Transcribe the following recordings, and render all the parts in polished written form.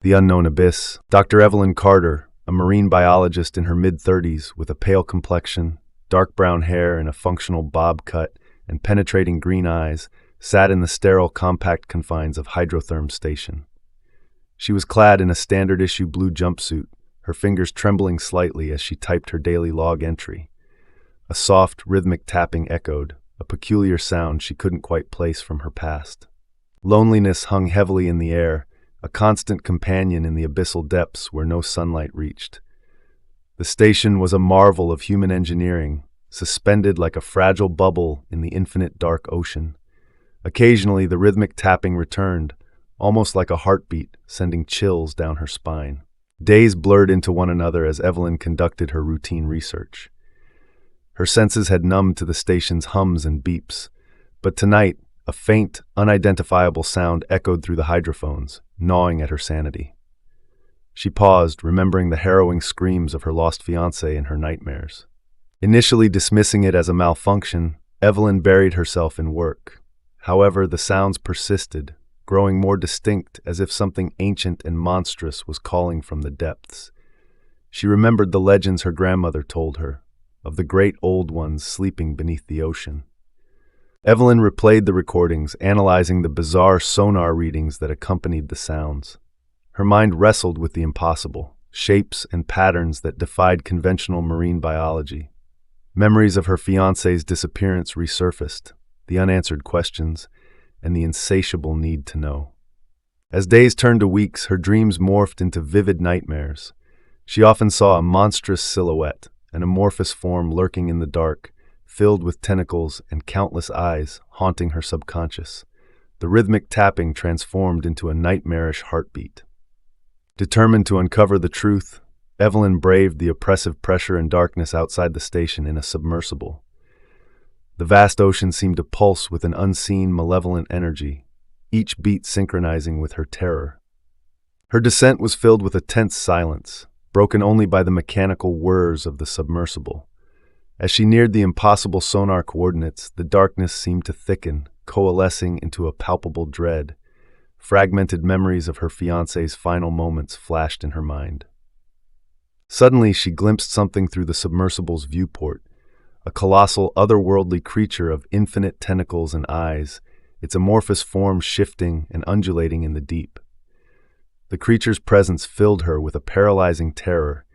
The unknown abyss. Dr. Evelyn Carter, a marine biologist in her mid-30s with a pale complexion, dark brown hair and a functional bob cut, and penetrating green eyes, sat in the sterile, compact confines of Hydrotherm Station. She was clad in a standard-issue blue jumpsuit, her fingers trembling slightly as she typed her daily log entry. A soft, rhythmic tapping echoed, a peculiar sound she couldn't quite place from her past. Loneliness hung heavily in the air, a constant companion in the abyssal depths where no sunlight reached. The station was a marvel of human engineering, suspended like a fragile bubble in the infinite dark ocean. Occasionally, the rhythmic tapping returned, almost like a heartbeat, sending chills down her spine. Days blurred into one another as Evelyn conducted her routine research. Her senses had numbed to the station's hums and beeps, but tonight, a faint, unidentifiable sound echoed through the hydrophones, gnawing at her sanity. She paused, remembering the harrowing screams of her lost fiancé in her nightmares. Initially dismissing it as a malfunction, Evelyn buried herself in work. However, the sounds persisted, growing more distinct as if something ancient and monstrous was calling from the depths. She remembered the legends her grandmother told her, of the great old ones sleeping beneath the ocean. Evelyn replayed the recordings, analyzing the bizarre sonar readings that accompanied the sounds. Her mind wrestled with the impossible, shapes and patterns that defied conventional marine biology. Memories of her fiancé's disappearance resurfaced, the unanswered questions, and the insatiable need to know. As days turned to weeks, her dreams morphed into vivid nightmares. She often saw a monstrous silhouette, an amorphous form lurking in the dark, filled with tentacles and countless eyes, haunting her subconscious. The rhythmic tapping transformed into a nightmarish heartbeat. Determined to uncover the truth, Evelyn braved the oppressive pressure and darkness outside the station in a submersible. The vast ocean seemed to pulse with an unseen, malevolent energy, each beat synchronizing with her terror. Her descent was filled with a tense silence, broken only by the mechanical whirs of the submersible. As she neared the impossible sonar coordinates, the darkness seemed to thicken, coalescing into a palpable dread. Fragmented memories of her fiancé's final moments flashed in her mind. Suddenly, she glimpsed something through the submersible's viewport, a colossal, otherworldly creature of infinite tentacles and eyes, its amorphous form shifting and undulating in the deep. The creature's presence filled her with a paralyzing terror,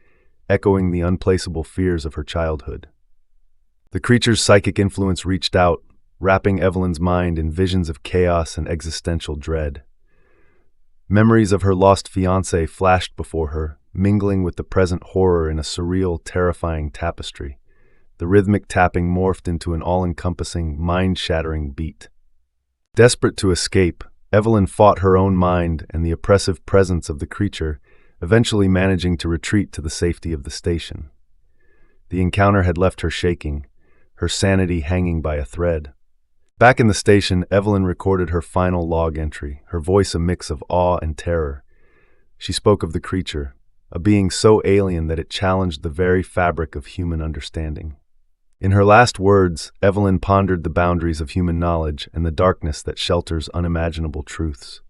echoing the unplaceable fears of her childhood. The creature's psychic influence reached out, wrapping Evelyn's mind in visions of chaos and existential dread. Memories of her lost fiancé flashed before her, mingling with the present horror in a surreal, terrifying tapestry. The rhythmic tapping morphed into an all-encompassing, mind-shattering beat. Desperate to escape, Evelyn fought her own mind and the oppressive presence of the creature, eventually managing to retreat to the safety of the station. The encounter had left her shaking, her sanity hanging by a thread. Back in the station, Evelyn recorded her final log entry, her voice a mix of awe and terror. She spoke of the creature, a being so alien that it challenged the very fabric of human understanding. In her last words, Evelyn pondered the boundaries of human knowledge and the darkness that shelters unimaginable truths.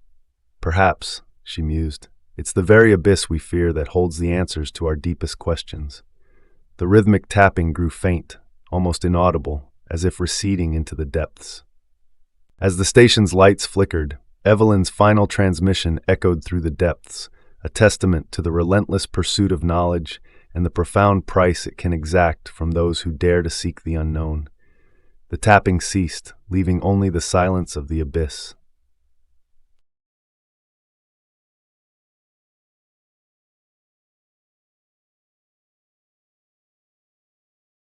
Perhaps, she mused, it's the very abyss we fear that holds the answers to our deepest questions. The rhythmic tapping grew faint, almost inaudible, as if receding into the depths. As the station's lights flickered, Evelyn's final transmission echoed through the depths, a testament to the relentless pursuit of knowledge and the profound price it can exact from those who dare to seek the unknown. The tapping ceased, leaving only the silence of the abyss.